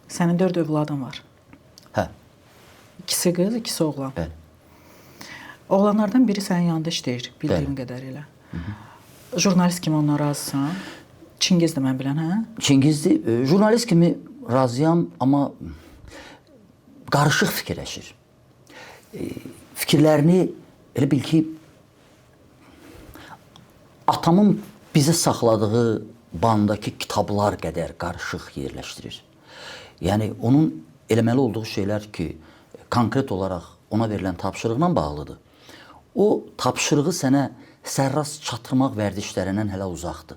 Sənin 4 övladın var. Hə, İkisi qız, ikisi oğlan. bəli. Oğlanlardan biri sənin yanında işləyir, bildiyim qədərilə. Jurnalist kimi ondan razısan? Çingizdir mən bilən, hə? Çingizdir. Jurnalist kimi razıyam, amma qarışıq fikirləşir. Fikirlərini elə bil ki, atamın bizə saxladığı bandakı kitablar qədər qarışıq yerləşdirir. Yəni, onun eləməli olduğu şeylər ki, konkret olaraq ona verilən tapşırıqla bağlıdır. O tapşırığı sənə sərrast çatdırmaq vərdişlərindən hələ uzaqdır.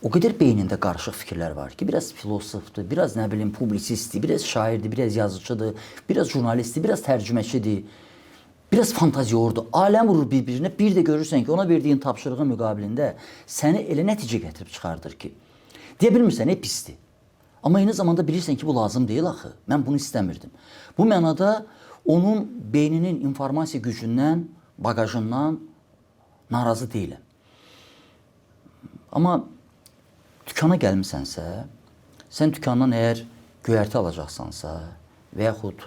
O qədər beynində qarışıq fikirlər var ki, biraz filosofdur, biraz nə bilim publisistdir, biraz şairdir, biraz yazıcıdır, biraz jurnalistdir, biraz tərcüməçidir, biraz fantaziyordur. Aləm vurur bir-birinə, bir də görürsən ki, ona verdiyin tapşırığın müqabilində səni elə nəticə gətirib çıxardır ki, deyə bilmirsən, pisdir. Amma eyni zamanda bilirsən ki, bu lazım deyil axı. Mən bunu istəmirdim. Bu mənada onun beyninin informasiya gücündən, bagajından narazı deyiləm. Amma dükana gəlmisənsə, sən dükandan əgər göyərti alacaqsansa və yaxud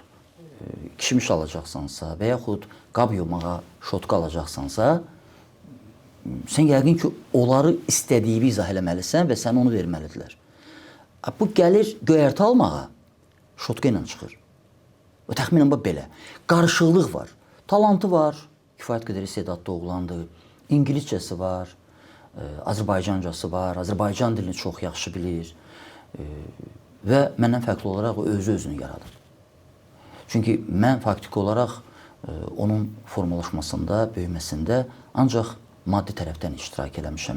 kişmiş alacaqsansa və yaxud qab yumağa şotka alacaqsansa, sən yəqin ki, onları istədiyini izah eləməlisən və sən onu verməlidirlər. Bu gəlir göyərti almağa, şotka ilə çıxır. O təxminən belə. Qarışıqlıq var. Talantı var, kifayət qədər istedadlı oğlandır. İngiliscəsi var, Azərbaycancası var, Azərbaycan dilini çox yaxşı bilir və məndən fərqli olaraq o özü-özünü yaradır. Çünki mən faktiki olaraq onun formalaşmasında, böyüməsində ancaq maddi tərəfdən iştirak eləmişəm.